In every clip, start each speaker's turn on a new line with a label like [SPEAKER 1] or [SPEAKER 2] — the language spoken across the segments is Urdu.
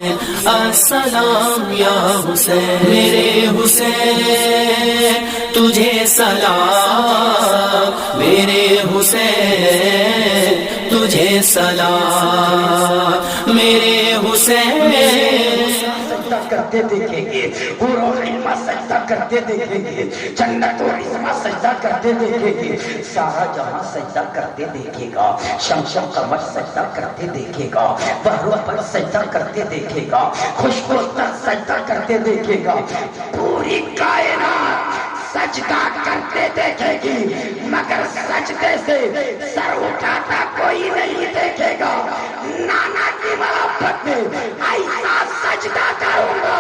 [SPEAKER 1] حسین السلام یا حسین میرے حسین تجھے سلام میرے حسین تجھے سلام میرے حسین
[SPEAKER 2] سجدہ کرتے دیکھیں گے حور و خیمہ سجدہ کرتے دیکھیں گے جنت و عظمہ سجدہ کرتے دیکھیں گے سارا جہاں سجدہ کرتے دیکھے گا شمس و قمر سجدہ کرتے دیکھے گا بحر و بحر سجدہ کرتے دیکھے گا خشک و تر سجدہ کرتے دیکھے گا پوری کائنات سجدہ کرتے دیکھے گی مگر سجدے سے سر اٹھاتا کوئی نہیں دیکھے گا نانا کی محبت میں ایسا سجدہ کروں گا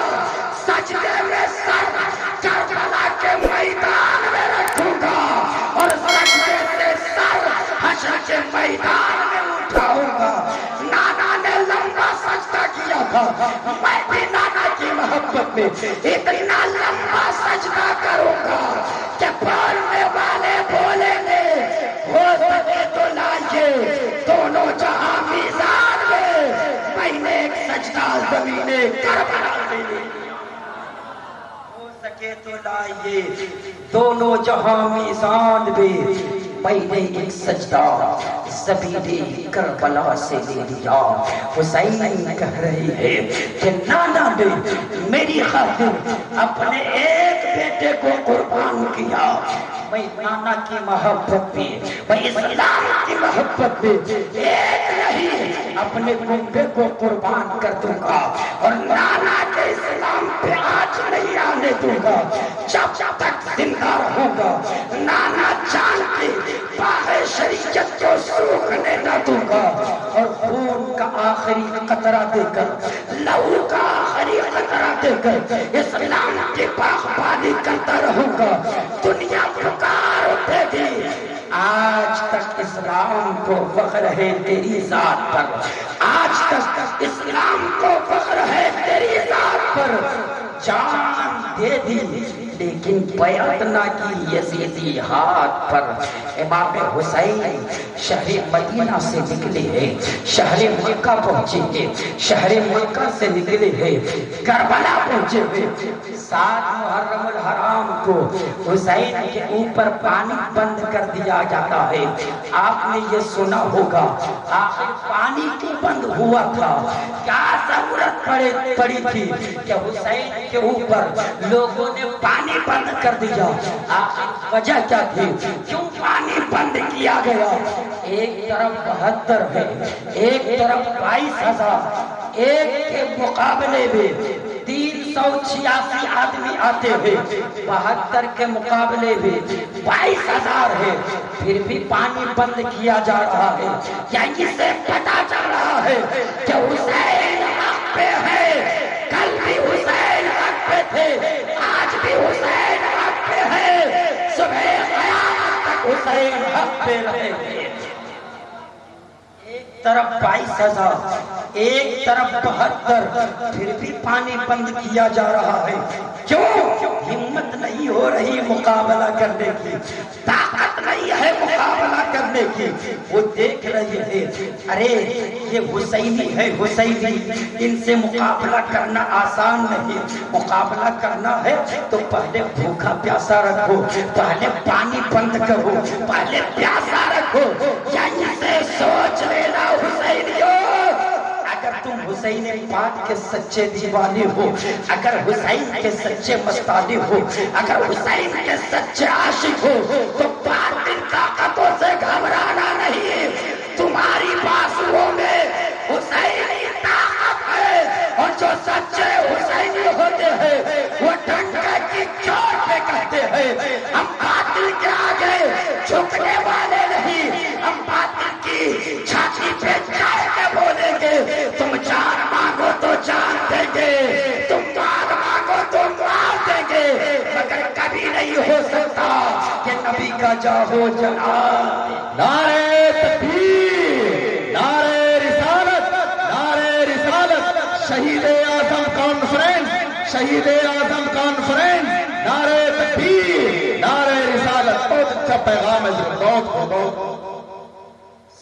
[SPEAKER 2] سجدے میں سر کربلا کے میدان میں رکھوں گا اور سجدے سے سر حشر کے میدان میں اٹھاؤں گا نانا نے لمبا سجدہ کیا تھا میں بھی نانا کی محبت میں اتنا لمبا سجدہ کروں گا کہ پڑھنے والے بولیں گے ہو سکے تو لائیے دونوں جہاں میزان میں میں نے ایک سجدہ زمین کربلا میں ہو سکے تو لائیے دونوں جہاں میزان میں میں نے ایک سجدہ زمین کربلا سے لے لیا حسین کہہ رہی ہے کہ نانا نے میری خاطر اپنے ایک بیٹے کو قربان کیا میں نانا کی محبت میں میں اسلام کی محبت میں ایک نہیں اپنے کنبے کو قربان کر دوں گا اور نانا کے اسلام پہ آج نہیں آنے دوں گا جب تک زندہ رہوں گا نانا جان کے باغ شریعت کو سوکھنے نہ دوں گا اور خون کا آخری قطرہ دے کر لہو کا آخری قطرہ دے کر اسلام کی باغبانی کرتا رہوں گا دنیا پکار اٹھے گی آج تک اسلام کو فخر ہے تیری ذات پر آج تک اسلام کو فخر ہے تیری ذات پر جان دے دی لیکن بیعت نہ کی یزیدی ہاتھ پر امام حسین شہر مدینہ سے نکلے ہیں شہر مکہ پہنچے ہیں شہر مکہ سے نکلے ہیں کربلا پہنچے ہیں 7 محرم الحرام کو حسین کے اوپر پانی بند کر دیا جاتا ہے آپ نے یہ سنا ہوگا آخر پانی کیوں بند ہوا تھا کیا ضرورت پڑی تھی کہ حسین کے اوپر لوگوں نے پانی بند کر دیا آخر وجہ کیا تھی کیوں پانی بند کیا گیا ایک طرف 72 ہے ایک طرف 22,000 ایک کے مقابلے میں 386 آدمی آتے ہیں 72 کے مقابلے میں 22,000 ہے پھر بھی پانی بند کیا جا رہا ہے کیا اس سے پتا چل رہا ہے کہ حسین حق پہ ہے کل بھی حسین حق پہ تھے آج بھی حسین حق پہ ہے صبح قیامت تک حسین حق پہ رہے گے ایک طرف 22,000 ایک طرف 72 پھر بھی پانی بند کیا جا رہا ہے کیوں ہمت نہیں ہو رہی مقابلہ کرنے کی طاقت نہیں ہے مقابلہ کرنے کی وہ دیکھ رہے ہیں ارے یہ حسینی ہے حسینی ان سے مقابلہ کرنا آسان نہیں مقابلہ کرنا ہے تو پہلے بھوکا پیاسا رکھو پہلے پانی بند کرو پہلے پیاسا رکھو یہیں سے سوچ لینا حسینیوں اگر تم حسین پاک کے سچے دیوانے ہو اگر حسین کے سچے مستانے ہو اگر حسین کے سچے عاشق ہو تو باطل طاقتوں سے گھبرانا نہیں تمہاری بازوؤں میں حسینی طاقت ہے اور جو سچے حسینی ہوتے ہیں وہ ڈنڈے کی چوٹ پہ کہتے ہیں ہم باطل کے آگے جھکنے والے نہیں ہم باطل کی چھاتی پہ جائے کے بولیں گے تم جان مانگو تو جان دیں گے تم مال مانگو تو مال دیں گے مگر کبھی نہیں ہو سکتا کہ نبی کا جاہو جلال
[SPEAKER 3] نعرہ تکبیر نعرہ رسالت شہید اعظم کانفرنس شہید اعظم کانفرنس نعرہ تکبیر نعرہ رسالت بہت اچھا پیغام ہے بہت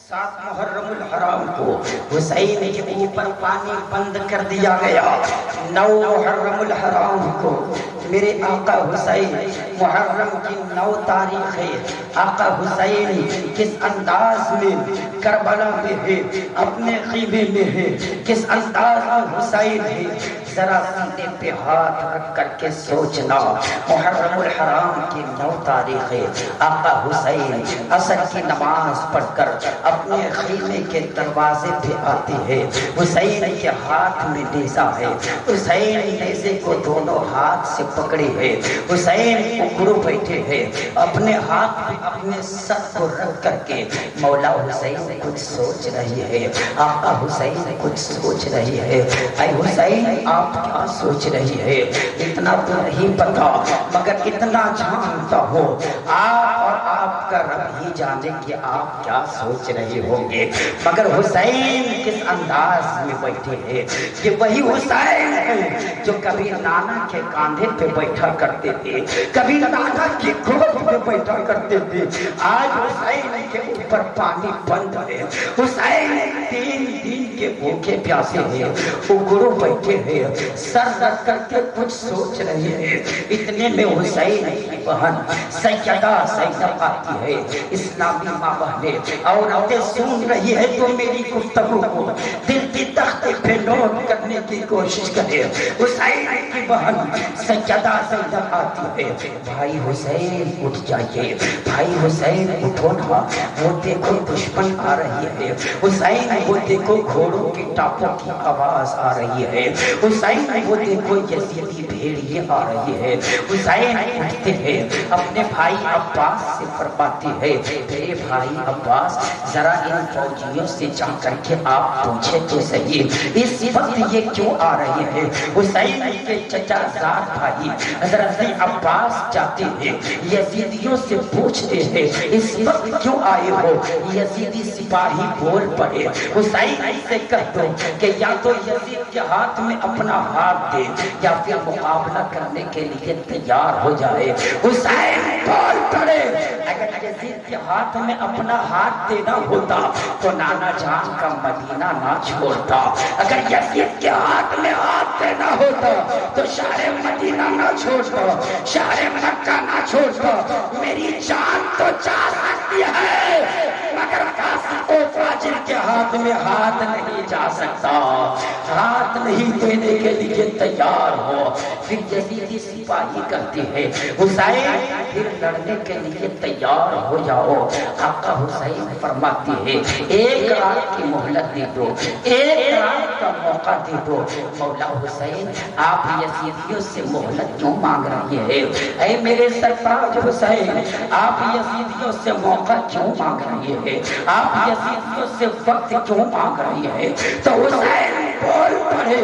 [SPEAKER 2] 7 محرم الحرام کو حسین کے اوپر پانی بند کر دیا گیا. 9 محرم الحرام کو میرے آقا حسین، محرم کی 9 تاریخ ہے. آقا حسین کس انداز میں کربلا میں ہے، اپنے خیمے میں ہے، کس انداز میں حسین ہے. ذرا سینے پہ ہاتھ رکھ کر کے سوچنا. محرم الحرام کی 9 تاریخ ہے. آقا حسین عصر کی نماز پڑھ کر اپنے خیمے کے دروازے پہ آتے ہیں. حسین کے ہاتھ میں نیزہ ہے. حسین نیزے کو دونوں ہاتھ سے پکڑے ہے. حسین اکڑو بیٹھے ہیں، اپنے ہاتھ پہ اپنے سر کو رکھ کر کے. مولا حسین کچھ سوچ رہی ہے، آقا حسین کچھ سوچ رہی ہے. اے حسین آپ کیا سوچ رہی ہے؟ اتنا تو نہیں پتا، مگر اتنا جانتا ہو آپ اور آپ کا رب ہی جانے کہ آپ کیا سوچ رہے ہوں گے. مگر حسین کس انداز میں بیٹھے ہیں کہ وہی حسین ہے جو کبھی نانا کے کاندھے پہ بیٹھا کرتے تھے، کبھی نانا کی گود پہ بیٹھا کرتے تھے. آج حسین کے اوپر پانی بند ہے. حسین 3 دن کے بھوکے پیاسے ہیں، اکڑو بیٹھے ہیں، سر رکھ کر کے کچھ سوچ رہے ہیں. اتنے میں حسین کی بہن سیدہ زینب آتی ہے. اسلامی ماں بہنیں عورتیں سن رہی ہے تو میری گفتگو کو دل کی تختے پہ نوٹ کرنے کی کوشش کرے. حسین کی بہن سیدہ زینب آتی ہے. بھائی حسین اٹھ جائیے، بھائی حسین اٹھو نا، وہ دیکھو دشمن آ رہی ہے. حسین وہ دیکھو گھوڑوں کی ٹاپوں کی آواز آ رہی ہے. حسین وہ دیکھو یزیدی بھیڑیے آ رہی ہے. حسین اٹھتے ہیں، اپنے بھائی عباس سے فرماتے ہیں میرے بھائی عباس ذرا ان فوجیوں سے جا کر کے آپ پوچھے تو صحیح اس وقت یہ کیوں آ رہے ہیں. حسین کے چچا زاد بھائی حضرت عباس جاتے ہیں، یزیدیوں سے پوچھتے ہیں اس وقت کیوں آئے ہو. یزیدی سپاہی بول پڑے حسین سے کہہ دو کہ یا تو یزید کے ہاتھ میں اپنا ہاتھ دے یا پھر مقابلہ کرنے کے لیے تیار ہو جائے. حسین بول پڑے اگر یزید کے ہاتھ میں اپنا ہاتھ دینا ہوتا تو نانا جان کا مدینہ نہ چھوڑتا. اگر یزید کے ہاتھ میں ہاتھ دینا ہوتا تو شہر مدینہ نہ چھوڑتا، شہر مکہ نہ چھوڑتا. میری جان تو جا سکتی ہے مگر فاسق و فاجر کے ہاتھ میں ہاتھ نہیں جا سکتا. ہاتھ نہیں دینے کے لیے تیار ہو. پھر یزیدی سپاہی کرتے ہیں حسین پھر لڑنے کے لیے تیار ہو جاؤ. آقا حسین فرماتے ہیں 1 رات کی مہلت دے دو، 1 رات کا موقع دے دو. مولا حسین آپ یزیدیوں سے مہلت کیوں مانگ رہے ہیں؟ اے میرے سرتاج حسین آپ یزیدیوں سے موقع کیوں مانگ رہے ہیں؟ آپ یزیدیوں سے وقت کیوں مانگ رہے ہیں؟ تو حسین بول پڑے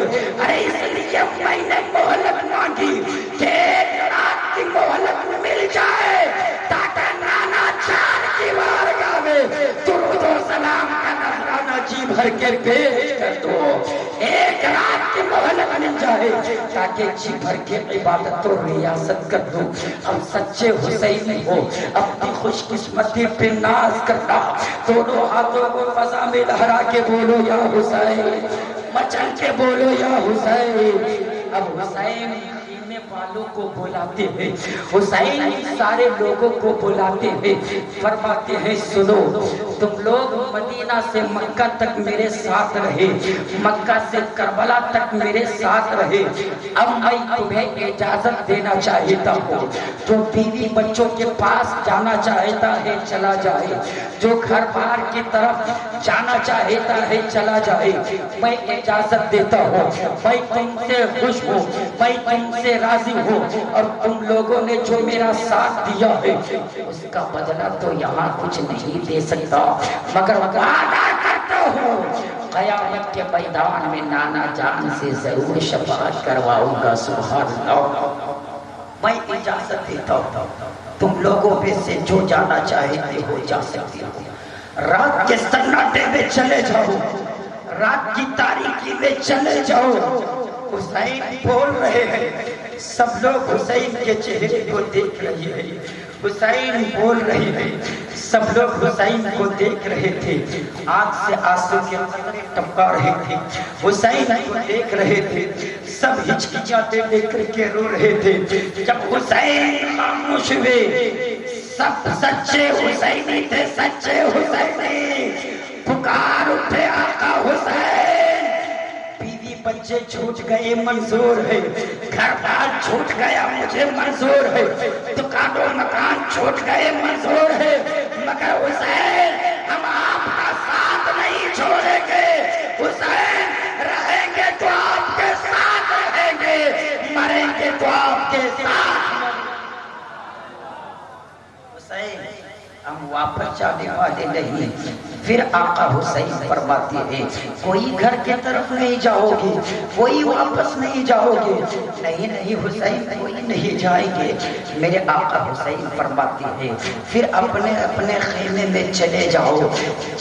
[SPEAKER 2] ارے اس لیے میں نے مہلت مانگی کہ 1 رات کی مہلت مل جائے تاکہ نانا جان کی بارگاہ میں درود و سلام کا نذرانہ جی بھر کے پیش کر دو. 1 رات کی مہلت مل جائے تاکہ جی بھر کے عبادت و ریاست کر دوں. ہم سچے حسینی ہو اپنی خوش قسمتی پہ ناز کرنا. دونوں ہاتھوں کو فضا میں لہرا کے بولو یا حسین، مچل کے بولو یا حسین. اب حسین خیمے والوں کو بلاتے ہیں، حسین سارے لوگوں کو بلاتے ہیں، فرماتے ہیں سنو تم لوگ مدینہ سے مکہ تک میرے ساتھ رہے، مکہ سے کربلا تک میرے ساتھ رہے. اب میں تمہیں اجازت دینا چاہتا ہوں، جو بیوی بچوں کے پاس جانا چاہتا ہے چلا جائے، جو گھر بار کی طرف جانا چاہتا ہے چلا جائے. میں اجازت دیتا ہوں، میں تم سے خوش ہوں، میں تم سے راضی ہوں. اور تم لوگوں نے جو میرا ساتھ دیا ہے اس کا بدلہ تو یہاں کچھ نہیں دے سکتا، مگر وعدہ کرتا ہوں قیامت کے میدان میں نانا جان سے ضرور شفاعت کرواؤں گا. سبحان اللہ. میں اجازت دیتا ہوں، تم لوگوں میں سے جو جانا چاہتے ہو جا سکتے ہو. رات کے سناٹے میں چلے جاؤ، رات کی تاریکی میں چلے جاؤ. اس حسین بول رہے ہیں، سب لوگ حسین کے چہرے کو دیکھ رہے ہیں، حسین بول رہے ہیں، سب لوگ حسین کو دیکھ رہے تھے، آنکھ سے آنسو کے قطرے ٹپکا رہے تھے، حسین کو دیکھ رہے تھے، سب ہچکچاتے لے کر کے رو رہے تھے۔ جب حسین خاموش ہوئے، سب سچے حسینی تھے، سچے حسینی پکار اٹھے آقا حسین۔ بیوی بچے چھوٹ گئے منظور ہے، گھر بار چھوٹ گیا مجھے منظور ہے، دکان و مکان چھوٹ گئے منظور ہے، مگر حسین ہم آپ کا ساتھ نہیں چھوڑیں گے، حسین رہیں گے تو آپ کے ساتھ رہیں گے، مریں گے تو آپ کے ساتھ۔ حسین ہم واپس جانے والے نہیں۔ پھر آقا حسین فرماتے ہیں کوئی گھر کی طرف نہیں جاؤ گے، کوئی واپس نہیں جاؤ گے۔ نہیں نہیں حسین کوئی نہیں جائیں گے۔ میرے آقا حسین فرماتے ہیں پھر اپنے اپنے خیمے میں چلے جاؤ،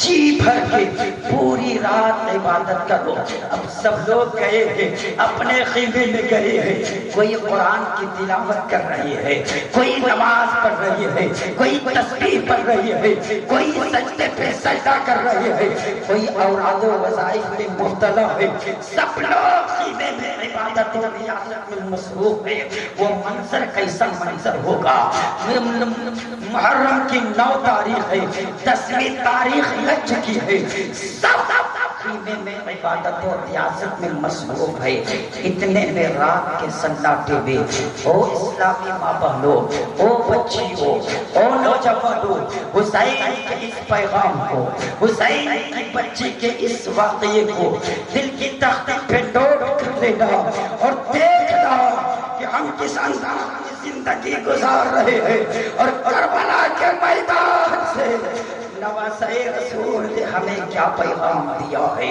[SPEAKER 2] جی بھر کے پوری رات عبادت کرو۔ اب سب لوگ گئے ہیں، اپنے خیمے میں گئے ہیں، کوئی قرآن کی تلاوت کر رہی ہے، کوئی نماز پڑھ رہی ہے، کوئی تسبیح پڑھ رہی ہے، کوئی سجدے پہ سجدہ کر رہے ہیں، کوئی اوراد و وظائف میں مبتلا ہے، سب لوگ خیمے میں عبادت و ریاضت میں مصروف ہیں۔ وہ منظر کیسا منظر ہوگا؟ محرم کی 9 تاریخ ہے، 10ویں تاریخ لگ چکی ہے، سب خیمے میں عبادت و ریاضت میں مصروف ہے۔ اتنے میں رات کے سناٹے میں او اسلامی ماں بہنوں، او بچیوں، او نوجوانوں، حسین کے اس پیغام کو، حسین کی بچی کے اس واقعے کو دل کی تختی پہ نوٹ کر لینا اور دیکھنا کہ ہم کس انداز کی زندگی گزار رہے ہیں، اور کربلا کے میدان سے نواسہ رسول نے ہمیں کیا پیغام دیا ہے۔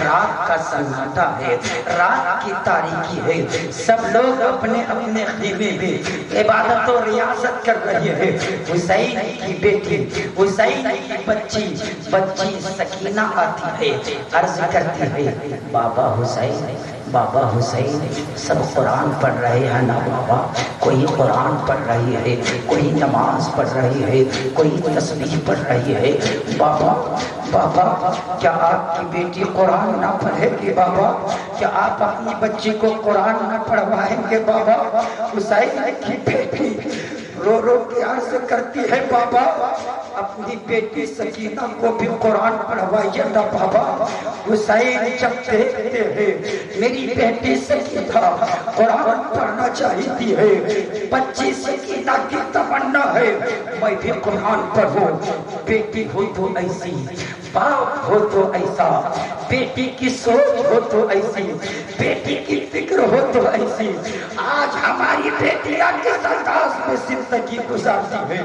[SPEAKER 2] رات کا سناٹا ہے، رات کی تاریکی ہے، سب لوگ اپنے اپنے خیمے میں عبادت و ریاضت کر رہے ہیں۔ حسین کی بیٹی، حسین کی بچی سکینہ آتی ہے، عرض کرتی ہے بابا حسین، بابا حسین سب قرآن پڑھ رہے ہیں نا بابا، کوئی قرآن پڑھ رہی ہے، کوئی نماز پڑھ رہی ہے، کوئی تسبیح پڑھ رہی ہے، بابا بابا کیا آپ کی بیٹی قرآن نہ پڑھے گی؟ بابا کیا آپ اپنی بچی کو قرآن نہ پڑھوائیں گے؟ بابا حسین کی بیٹی رو رو کے عرض کرتی ہے بابا اپنی بیٹی سکینہ کو بھی قرآن پڑھوائیے نا بابا۔ حسین جب دیکھتے ہیں میری بیٹی سکینہ قرآن پڑھنا چاہتی ہے، بچی سکینہ کی تمنا ہے میں بھی قرآن پڑھوں، بیٹی ہو تو ایسی، باپ ہو تو ایسا، بیٹی کی سوچ ہو تو ایسی، بیٹی کی فکر ہو تو ایسی۔ آج ہماری بیٹیاں کس انداز میں زندگی گزارتی ہیں؟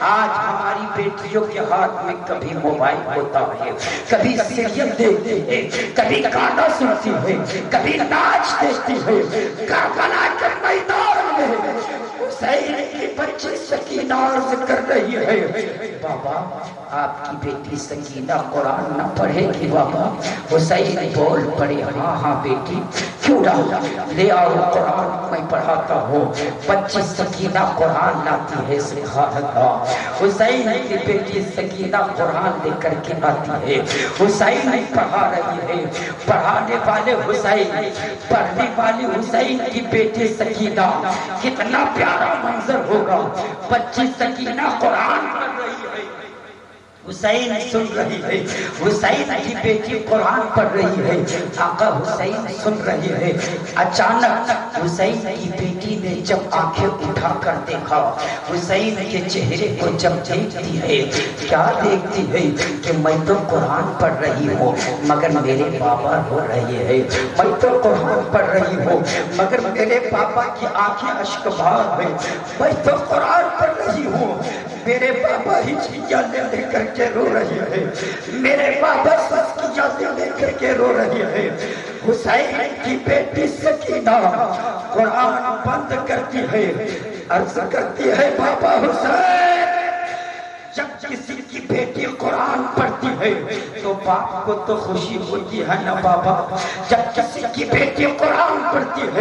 [SPEAKER 2] آج ہماری بیٹیوں کے ہاتھ میں کبھی موبائل ہوتا ہے، کبھی سیریل دیکھتی ہے، کبھی گانا سنتی ہے، کبھی ناچ دیکھتی ہے۔ کربلا کے میدان میں حسین کی بچی سکینہ عرض کر رہی ہے بابا آپ کی بیٹی سکینہ قرآن نہ پڑھے گی بابا؟ حسین بول پڑے ہاں ہاں بیٹی کیوں نہ، لے آؤ قرآن میں پڑھاتا ہوں۔ بچی سکینہ قرآن لاتی ہے، سبحان اللہ۔ حسین کی بیٹی سکینہ قرآن لے کر کے آتی ہے، حسین پڑھا رہی ہے، پڑھانے والے حسین، پڑھنے والی حسین کی بیٹی سکینہ، کتنا پیارا منظر ہوگا۔ بچی سکینہ قرآن پڑھ رہی ہے، حسین سن رہی ہے، حسین کی بیٹی قرآن پڑھ رہی ہے، آقا حسین سن رہی ہے۔ اچانک حسین کی بیٹی نے جب آنکھیں اٹھا کر دیکھا، حسین کے چہرے کو جب دیکھتی ہے، کیا دیکھتی ہے کہ میں تو قرآن پڑھ رہی ہوں مگر میرے بابا رو رہے ہیں، میں تو قرآن پڑھ رہی ہوں مگر میرے پاپا کی آنکھیں اشک بہار ہیں، میں تو قرآن پڑھ رہی ہوں میرے بابا ہی چیزیں لے کر کے رو رہی ہے، میرے بابا سس کی جاتے لے کر کے رو رہی ہے۔ حسین کی بیٹی سکینہ قرآن بند کرتی ہے، عرض کرتی ہے بابا حسین جب کسی کی بیٹی قرآن پڑھتی ہے تو باپ کو تو خوشی ہوتی ہے نا بابا، جب کسی کی بیٹی قرآن پڑھتی ہے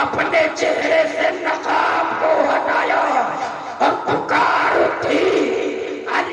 [SPEAKER 2] اپنے چہرے سے نقاب